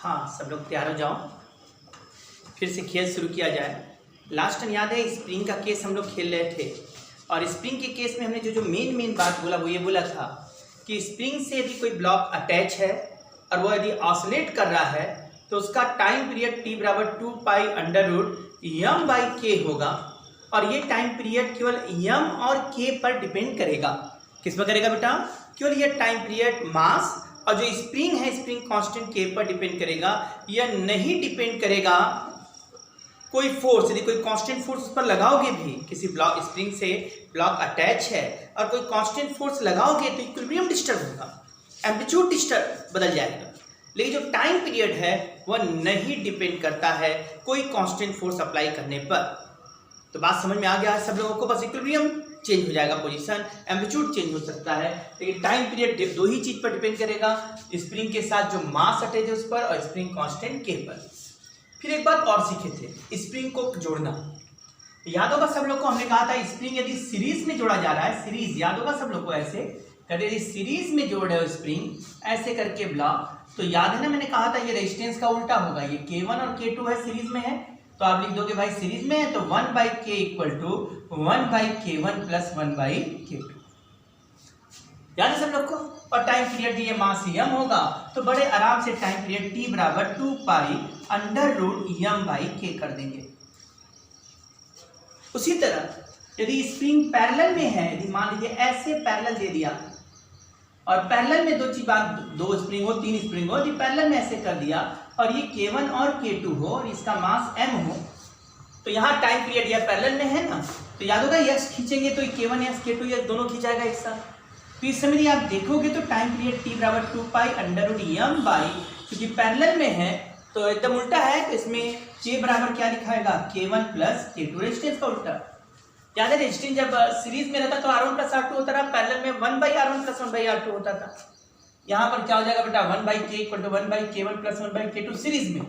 हाँ, सब लोग तैयार हो जाओ, फिर से खेल शुरू किया जाए। लास्ट टाइम याद है स्प्रिंग का केस हम लोग खेल रहे थे, और स्प्रिंग के केस में हमने जो मेन बात बोला वो ये बोला था कि स्प्रिंग से यदि कोई ब्लॉक अटैच है और वो यदि ऑसिलेट कर रहा है तो उसका टाइम पीरियड t बराबर 2 pi under root m by k होगा, और ये टाइम पीरियड केवल यम और के पर डिपेंड करेगा। किस पर करेगा बेटा? केवल ये टाइम पीरियड मास और जो स्प्रिंग है स्प्रिंग कांस्टेंट के पर डिपेंड करेगा। यह नहीं डिपेंड करेगा कोई फोर्स, यदि कोई कांस्टेंट फोर्स उस पर लगाओगे भी, किसी ब्लॉक स्प्रिंग से ब्लॉक अटैच है और कोई कांस्टेंट फोर्स लगाओगे तो इक्विलिब्रियम डिस्टर्ब होगा, एम्पलीट्यूड डिस्टर्ब बदल जाएगा। लेकिन जो टाइम पीरियड है वह नहीं डिपेंड करता है कोई कांस्टेंट फोर्स अप्लाई करने पर। तो बात समझ में आ गया है सब लोगों को? बस इक्विलिब्रियम चेंज हो जाएगा, पोजीशन, एम्पलीट्यूड चेंज हो सकता है, लेकिन टाइम पीरियड दो ही चीज पर डिपेंड करेगा, स्प्रिंग के साथ जो मास अटैच है उस पर और स्प्रिंग कांस्टेंट के पर। फिर एक बात और सीखे थे, स्प्रिंग को जोड़ना। याद होगा सब लोग को, हमने कहा था स्प्रिंग यदि सीरीज में जोड़ा जा रहा है, सीरीज याद होगा सब लोग को, ऐसे करके यदि सीरीज में जोड़ रहे हो स्प्रिंग ऐसे करके ब्लॉक, तो याद है ना मैंने कहा था ये रेजिस्टेंस का उल्टा होगा। ये K1 और K2 है, सीरीज में है, तो आप लिख दोगे भाई सीरीज में है तो 1/k equal to 1/K1 plus 1/K2। याद है सब लोग को? और टाइम पीरियड ये मास यम होगा तो बड़े आराम से टाइम पीरियड t बराबर 2 pi under root m by k कर देंगे। उसी तरह यदि स्प्रिंग पैरेलल में है, यदि मान लीजिए ऐसे पैरेलल दे दिया और पैरेलल में दो स्प्रिंग हो, तीन स्प्रिंग हो, यदि पैरेलल में ऐसे कर दिया और ये K1 और K2 हो और इसका मास m हो, तो यहाँ टाइम पीरियड यह पैरेलल में है ना, तो याद होगा x खींचेंगे तो K1 x K2 x दोनों खींचाएगा एक साथ। तो इस समय आप देखोगे तो टाइम पीरियड t बराबर 2 pi under root m by, क्योंकि पैरेलल में है तो एकदम उल्टा है, तो इसमें K बराबर क्या लिखाएगा? K1 प्लस K2, रेजिस्टेंस का उल्टा। याद है रेजिस्टेंस जब सीरीज में रहता तो R1 प्लस R2 होता था, पैरेलल में 1/R1 प्लस 1/R2 होता था। यहाँ पर क्या हो जाएगा बेटा? 1/K equal to 1/K1 plus 1/K2 series में।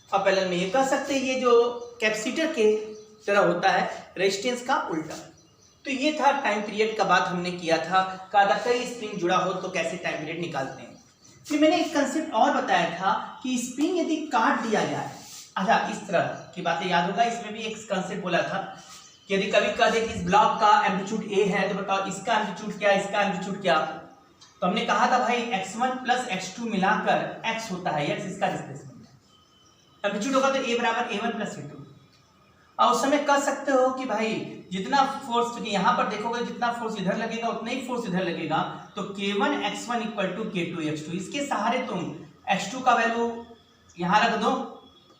अब पैरेलल में ये कह सकते हैं ये जो कैपेसिटर के तरह होता है, रेजिस्टेंस का उल्टा। तो ये था टाइम पीरियड का बात हमने किया था, कहा था कई स्प्रिंग जुड़ा हो तो कैसे टाइम पीरियड निकालते हैं। फिर मैंने एक कंसेप्ट और बताया था कि स्प्रिंग यदि काट दिया जाए, अच्छा इस तरह की बातें याद होगा, इसमें भी एक कंसेप्ट बोला था कि यदि कभी कह दे कि इस ब्लॉक का एम्पलीट्यूड a है तो बताओ इसका एम्पलीट्यूड क्या, इसका एम्पलीट्यूड क्या। तो हमने कहा था भाई x1 प्लस x2 मिलाकर x होता है, x इसका डिस्प्लेसमेंट है, एम्पलीट्यूड होगा तो a बराबर a1 प्लस a2। और उस समय कह सकते हो कि भाई जितना फोर्स, यहाँ पर देखोगे जितना फोर्स इधर लगेगा उतना ही फोर्स इधर लगेगा, तो K1 x1 equal to K2 x2, इसके सहारे तुम x2 का वैल्यू यहाँ रख दो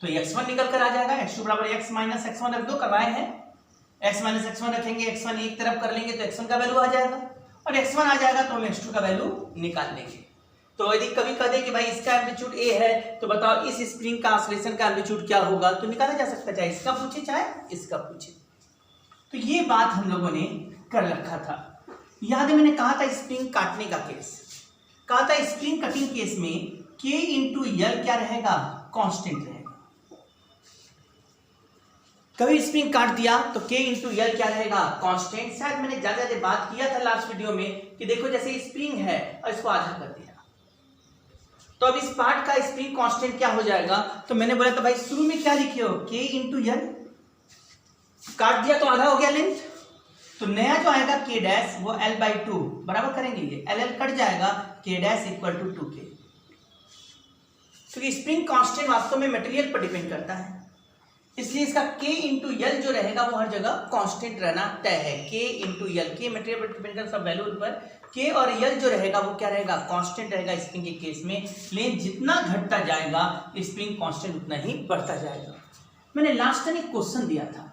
तो x1 निकल कर आ जाएगा, x2 बराबर x माइनस x1 रख दो, करवाए हैं, x माइनस x1 रखेंगे, x1 एक तरफ कर लेंगे तो x1 का वैल्यू आ जाएगा, और x1 आ जाएगा तो हम x2 का वैल्यू निकाल लेंगे। तो यदि कभी कह दे कि भाई इसका एम्पलीट्यूड a है तो बताओ इस स्प्रिंग का ऑसिलेशन का एम्पलीट्यूड क्या होगा, तो निकाला जा सकता है, चाहे इसका पूछे चाहे इसका पूछे। तो ये बात हम लोगों ने कर रखा था। याद है मैंने कहा था स्प्रिंग काटने का केस, कहा था स्प्रिंग कटिंग केस में K इंटू L क्या रहेगा? कांस्टेंट रहेगा। कभी स्प्रिंग काट दिया तो K इंटू L क्या रहेगा? कांस्टेंट। शायद मैंने ज्यादा बात किया था लास्ट वीडियो में कि देखो जैसे स्प्रिंग है और इसको आधा कर दिया तो अब इस पार्ट का स्प्रिंग कांस्टेंट क्या हो जाएगा? तो मैंने बोला था भाई शुरू में क्या लिखे हो? K इंटू L, काट दिया तो आधा हो गया लेंथ, तो नया जो आएगा K डैश वो L/2 बराबर करेंगे, ये LL कट जाएगा, K dash equal to 2K। क्योंकि स्प्रिंग कांस्टेंट वास्तव में मटेरियल पर डिपेंड करता है, इसलिए इसका K इंटू L जो रहेगा वो हर जगह कांस्टेंट रहना तय है। K into L, K material पर डिपेंड करता है, सब वैल्यू पर K और L जो रहेगा वो क्या रहेगा? कांस्टेंट रहेगा स्प्रिंग के केस में। लेकिन जितना घटता जाएगा स्प्रिंग कांस्टेंट उतना ही बढ़ता जाएगा। मैंने लास्ट टाइम एक क्वेश्चन दिया था,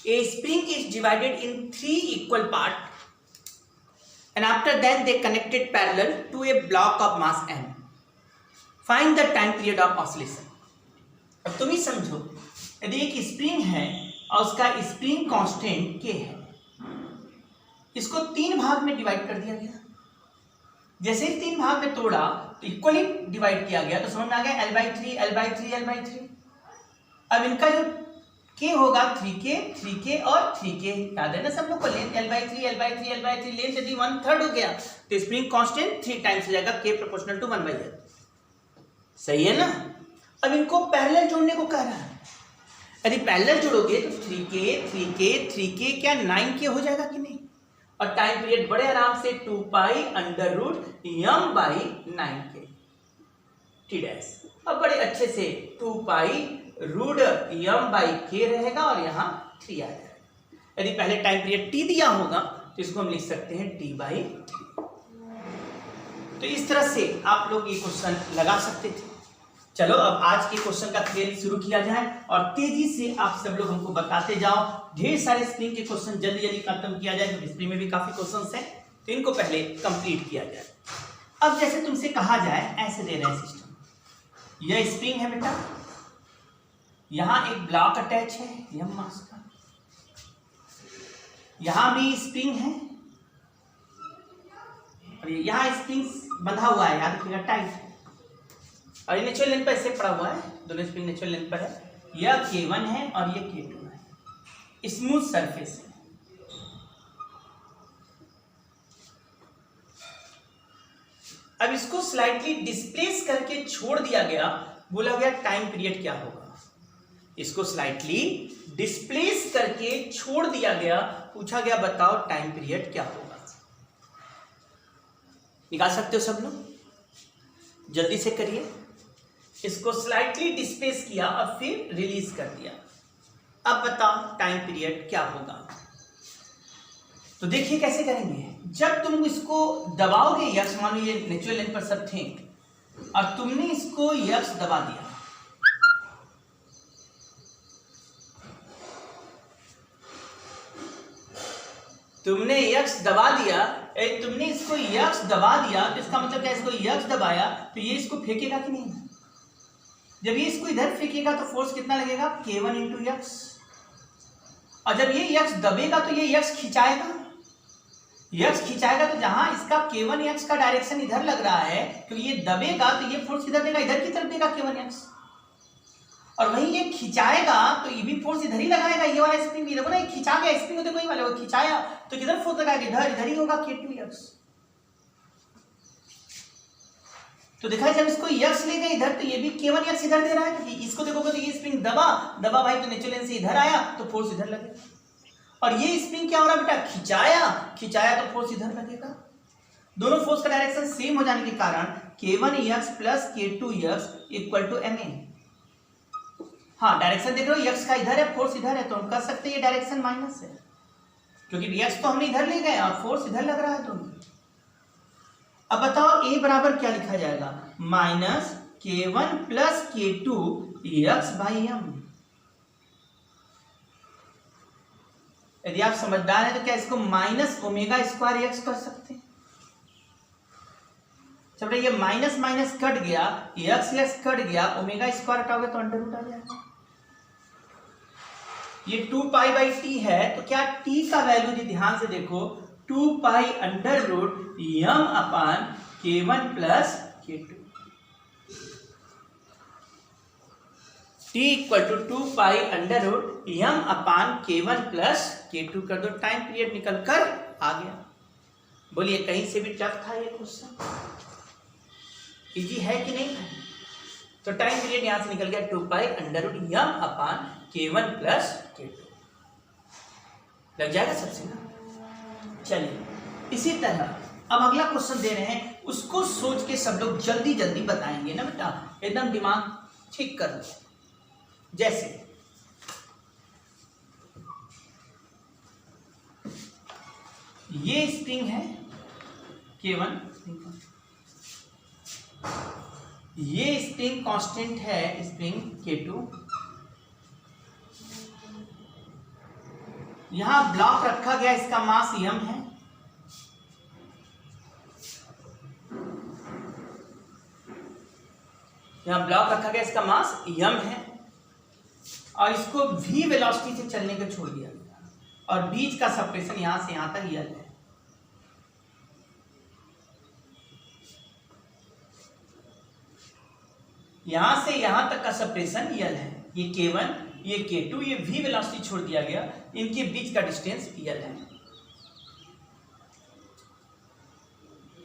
A spring is divided in 3 equal parts and after that they connected parallel to a block of mass m. Find the time period of oscillation. अब तुम ही समझो, यदि एक स्प्रिंग है और उसका स्प्रिंग कांस्टेंट K है, इसको 3 भाग में डिवाइड कर दिया गया, जैसे ही 3 भाग में तोड़ा तो इक्वली डिवाइड किया गया, तो समझ में आ गया L/3 L/3 L/3। अब इनका जो K होगा 3K और 3K, याद है ना सब लोग को? Length L/3 L/3 L/3, length यदि 1/3 हो गया तो स्प्रिंग कांस्टेंट 3 टाइम्स हो जाएगा, K प्रोपोर्शनल टू 1/L। सही है ना। अब इनको पैरेलल जोड़ने को कह रहा है। यदि पैरेलल जोड़ोगे तो 3k क्या 9k हो जाएगा कि नहीं। और टाइम पीरियड बड़े आराम से 2 pi under root m by 9k t dash. अब बड़े अच्छे से 2 pi root m by k रहेगा और यहाँ 3 आ जाएगा। यदि पहले टाइम पीरियड t दिया होगा तो इसको हम लिख सकते हैं t बाई 3। तो इस तरह से आप लोग ये क्वेश्चन लगा सकते थे। चलो अब आज के क्वेश्चन का थ्योरी शुरू किया जाए और तेजी से आप सब लोग हमको बताते जाओ। ढेर सारे स्प्रिंग के क्वेश्चन जल्दी जल्दी खत्म किया जाए क्योंकि स्प्रिंग में भी काफी क्वेश्चंस हैं, तो इनको पहले कंप्लीट किया जाए। अब जैसे तुमसे कहा जाए, ऐसे दे रहे हैं सिस्टम, यह स्प्रिंग है बेटा, यहां एक ब्लॉक अटैच है m मास का, यहां भी स्प्रिंग है और यहां स्प्रिंग बंधा हुआ है, याद रखिएगा टाइट है, और ये नेचुरल लेंथ पर ऐसे पड़ा हुआ है, दोनों स्प्रिंग नेचुरल लेंथ पर है। यह K1 है और ये K2 है, स्मूथ सरफेस है। अब इसको स्लाइटली डिस्प्लेस करके छोड़ दिया गया, बोला गया टाइम पीरियड क्या होगा। इसको स्लाइटली डिस्प्लेस करके छोड़ दिया गया, पूछा गया बताओ टाइम पीरियड क्या होगा। निकाल सकते हो सब लोग, जल्दी से करिए। इसको स्लाइटली डिस्प्लेस किया और फिर रिलीज कर दिया। अब बताओ टाइम पीरियड क्या होगा। तो देखिए कैसे करेंगे। जब तुम इसको दबाओगे यक्स, मान लो ये नेचुरल लेंथ पर सब थे और तुमने इसको यक्स दबा दिया, तुमने यक्स दबा दिया, तुमने इसको यक्स दबा दिया तो इसका मतलब क्या, इसको यक्स दबाया तो ये इसको फेंकेगा कि नहीं। जब ये इसको इधर फेंकेगा तो फोर्स कितना लगेगा, K1 इंटू यक्स, और जब ये यक्स दबेगा तो ये यक्स खिंचाएगा, यक्स खिंचाएगा तो जहां इसका K1 यक्स का डायरेक्शन इधर लग रहा है, क्योंकि ये दबेगा तो ये फोर्स किधर देगा, इधर की तरफ देगा K1 यक्स, और वहीं ये खिंचाएगा तो ये भी फोर्स इधर ही लगाएगा। ये वाला स्प्रिंग भी देखो ना, ये खिंचा गया स्प्रिंग को, देखो ये वाला वो खिंचाया तो किधर फोर्स लगाएगा, इधर, इधर ही होगा K2 यक्स। तो देखा जब इसको यक्स ले गए इधर तो ये भी K1 यक्स इधर दे रहा है, क्योंकि इसको देखोगे तो ये स्प्रिंग दबा भाई तो नेचुरल लेंथ से इधर आया तो फोर्स इधर लगेगा, और ये स्प्रिंग क्या हो रहा है बेटा, खिंचाया तो फोर्स इधर लगेगा। दोनों फोर्स का डायरेक्शन सेम हो जाने के कारण K1 x plus K2 x equal to ma। हाँ डायरेक्शन देख रहे हो, यक्स का इधर है, फोर्स इधर है, तो हम कह सकते हैं ये डायरेक्शन माइनस है, क्योंकि यक्स तो हमने इधर ले गए और फोर्स इधर लग रहा है दोनों। अब बताओ ए बराबर क्या लिखा जाएगा, minus K1 plus K2 x by m। यदि आप समझदार हैं तो क्या इसको माइनस ओमेगा स्क्वायर यक्स कर सकते हैं। जब ये माइनस माइनस कट गया, यक्स यक्स कट गया, ओमेगा स्क्वायर हटाओगे तो अंडर रूट आ जाएगा। ये 2 पाई बाई टी है, तो क्या t का वैल्यू यदि ध्यान से देखो 2 pi under root m upon K1 plus K2, t equal to 2 pi under root m upon K1 plus K2 कर दो, टाइम पीरियड निकल कर आ गया। बोलिए कहीं से भी टफ था ये क्वेश्चन, इजी है कि नहीं है। तो टाइम पीरियड यहां से निकल गया 2 pi under root m upon K1 plus K2, लग जाएगा सबसे ना। चलिए इसी तरह अब अगला क्वेश्चन दे रहे हैं, उसको सोच के सब लोग जल्दी जल्दी बताएंगे ना बेटा, एकदम दिमाग ठीक कर लो। जैसे ये स्प्रिंग है K1, ये स्प्रिंग कांस्टेंट है स्प्रिंग K2, यहां ब्लॉक रखा गया, इसका मास m है, यहां ब्लॉक रखा गया, इसका मास m है, और इसको v वेलोसिटी से चलने को छोड़ दिया गया, और बीच का सेपरेशन यहां से यहां तक l है। यहां से यहां तक का सेपरेशन l है, ये K1 ये K2, ये v वेलोसिटी छोड़ दिया गया, इनके बीच का डिस्टेंस l है,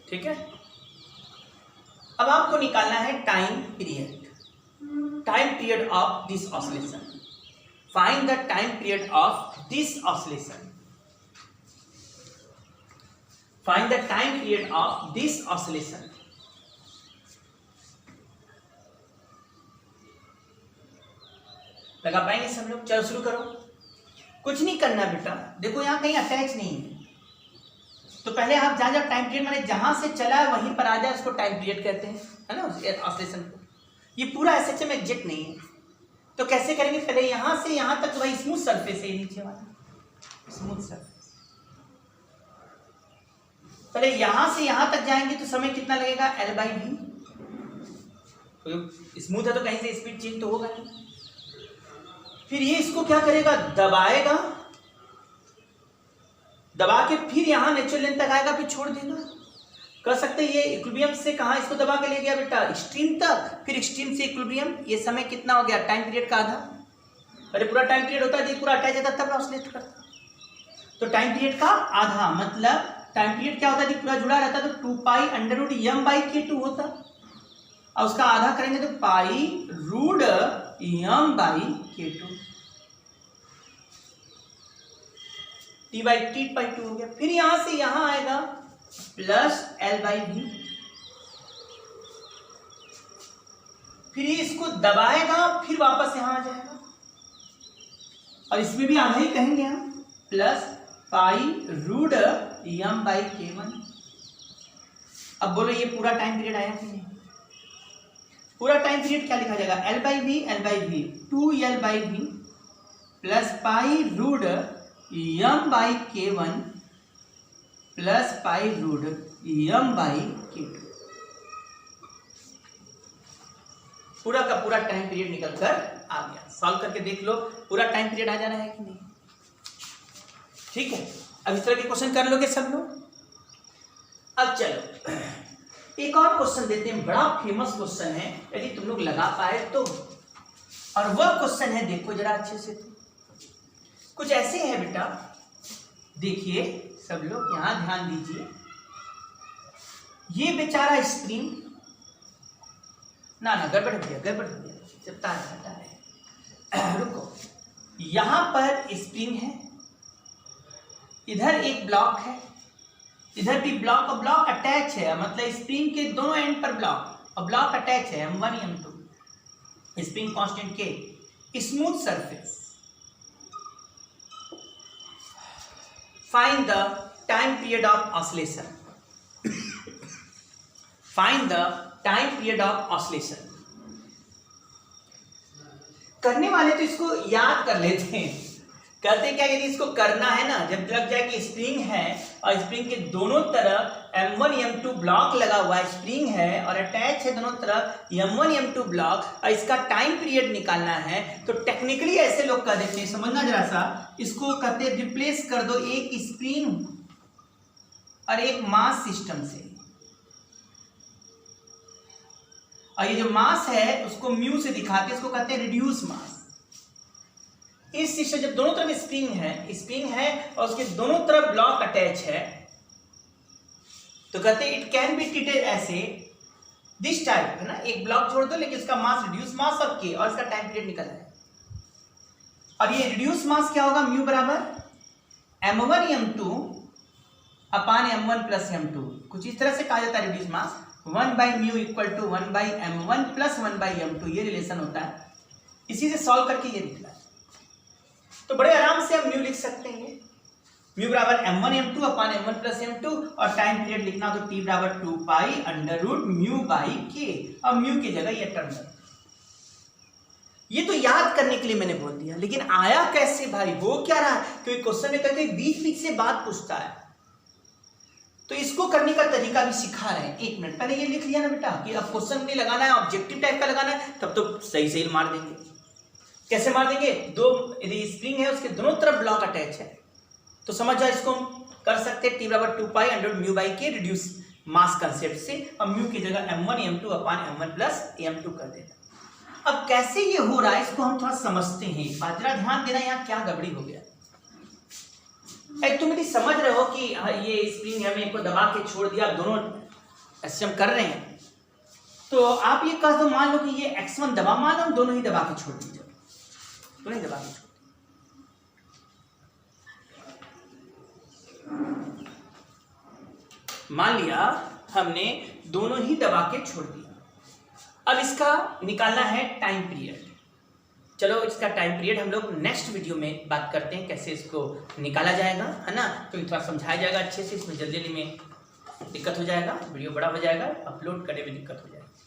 ठीक है। अब आपको निकालना है time period of this oscillation. Find the time period of this oscillation. Find the time period of this oscillation. लगा पाएंगे सब लोग? चलो शुरू करो। कुछ नहीं करना बेटा, देखो यहां कहीं अटैच नहीं है, तो पहले आप जहां जहां टाइम पीरियड माने जहां से चला है वहीं पर आ जाए, उसको टाइम पीरियड कहते हैं, है ना, ऑसिलेशन को। ये पूरा एसएचएम एग्जैक्ट नहीं है, तो कैसे करेंगे? पहले यहां से यहां तक तो भाई स्मूथ सरफेस है, नीचे वाला स्मूथ सरफेस। पहले यहां से यहां तक जाएंगे तो समय कितना लगेगा? L/V। तो स्मूथ है तो कहीं से स्पीड चेंज तो होगा नहीं। फिर ये इसको क्या करेगा? दबाएगा, दबा के फिर यहां नेचुरल लेंथ तक आएगा, फिर छोड़ देगा। कर सकते हैं ये इक्विलिब्रियम से कहां इसको दबा के ले गया बेटा? एक्सट्रीम तक, फिर एक्सट्रीम से इक्विलिब्रियम। ये समय कितना हो गया? टाइम पीरियड का आधा। अरे पूरा टाइम पीरियड होता है, पूरा अटैच होता तब ऑसिलेट करता। तो टाइम पीरियड का आधा मतलब टाइम पीरियड क्या होता है? पूरा जुड़ा रहता तो 2π√m/k2 होता, और उसका आधा करेंगे तो π√m/k2 T/2 हो गया। फिर यहां से यहां आएगा प्लस L/V, फिर इसको दबाएगा, फिर वापस यहां आ जाएगा, और इसमें भी आधा ही कहेंगे हम, प्लस π√m/k1। अब बोलो ये पूरा टाइम पीरियड आया कि नहीं? पूरा टाइम पीरियड क्या लिखा जाएगा? L/V 2L/V plus π√m/k1 plus π√m/k2। पूरा का पूरा टाइम पीरियड निकल कर आ गया। सॉल्व करके देख लो, पूरा टाइम पीरियड आ जाना है कि नहीं? ठीक है, अब इस तरह के क्वेश्चन कर लोगे सब लोग। अब चलो एक और क्वेश्चन देते हैं, बड़ा फेमस क्वेश्चन है, यदि तुम लोग लगा पाए तो। और वह क्वेश्चन है, देखो जरा अच्छे से, तो कुछ ऐसे है बेटा, देखिए सब लोग यहां ध्यान दीजिए। ये बेचारा स्प्रिंग ना गड़बड़ हो गया, चलता है। रुको, यहां पर स्प्रिंग है, इधर एक ब्लॉक है, इधर भी ब्लॉक, और ब्लॉक अटैच है, मतलब स्प्रिंग के दोनों एंड पर ब्लॉक, और ब्लॉक अटैच है M1 M2, स्प्रिंग कांस्टेंट के, smooth surface. Find the time period of oscillation. Find the time period of oscillation. करने वाले तो इसको याद कर लेते हैं। कहते क्या, यदि इसको करना है ना, जब लग जाए कि स्प्रिंग है और स्प्रिंग के दोनों तरफ M1 M2 ब्लॉक लगा हुआ है, स्प्रिंग है और अटैच है दोनों तरफ M1 M2 ब्लॉक, और इसका टाइम पीरियड निकालना है, तो टेक्निकली ऐसे लोग कह देते हैं, समझना जरा सा, इसको कहते हैं रिप्लेस कर दो एक स्प्रिंग और एक मास सिस्टम से, और ये जो मास है उसको म्यू से दिखाते हैं, इसको कहते हैं रिड्यूस मास। इस सिस्टम जब दोनों तरफ स्प्रिंग है और उसके दोनों तरफ ब्लॉक अटैच है, तो कहते हैं इट कैन बी ट्रीटेड ऐसे दिस टाइप, है ना, एक ब्लॉक छोड़ दो लेकिन उसका मास रिड्यूस मास ऑफ के, और इसका टाइम पीरियड निकल है। और ये रिड्यूस मास क्या होगा? म्यू बराबर M1 M2 अपान M1 प्लस M2। कुछ इस तरह से कहा जाता है reduce mass, 1/μ equal to 1/m1 plus 1/m2, ये रिलेशन होता है। इसी से सॉल्व करके ये निकला। तो बड़े आराम से हम म्यू लिख सकते हैं, म्यू बराबर M1 M2 अपान M1 प्लस M2, और टाइम पीरियड लिखना तो T बराबर 2π√μ/k, और म्यू की जगह ये टर्म। ये तो याद करने के लिए मैंने बोल दिया, लेकिन आया कैसे भाई, हो क्या रहा है? क्योंकि क्वेश्चन में कहीं बीच से बात पूछता है, तो इसको करने का तरीका भी सिखा रहे हैं। एक मिनट पहले ये लिख लिया ना बेटा कि अब क्वेश्चन नहीं लगाना है, ऑब्जेक्टिव टाइप का लगाना है, तब तो सही मार देंगे। कैसे मार देंगे? दो यदि स्प्रिंग है उसके दोनों तरफ ब्लॉक अटैच है, तो समझ जाओ इसको कर सकते हैं T बराबर 2π√μ/k रिड्यूस मास कंसेप्ट से, और म्यू की जगह M1 M2 अपान M1 प्लस M2 कर देना। अब कैसे ये हो रहा है इसको हम थोड़ा समझते हैं। जरा ध्यान देना, यहाँ क्या गड़बड़ी हो गया। एक तुम यदि समझ रहे हो कि ये स्प्रिंग है, हमने इसको दबा के छोड़ दिया, दोनों एसएम कर रहे हैं, तो आप ये कह दो, मान लो कि ये x1 दबा, मान लो दोनों ही दबा के छोड़ दीजिए, दोनों ही दबा के छोड़। मान लिया हमने दोनों ही दबा के छोड़ दिया। अब इसका निकालना है टाइम पीरियड। चलो इसका टाइम पीरियड हम लोग नेक्स्ट वीडियो में बात करते हैं, कैसे इसको निकाला जाएगा, है ना। तो थोड़ा समझाया जाएगा अच्छे से, इसमें जल्दी में दिक्कत हो जाएगा, वीडियो बड़ा हो जाएगा, अपलोड करने में दिक्कत हो जाएगी।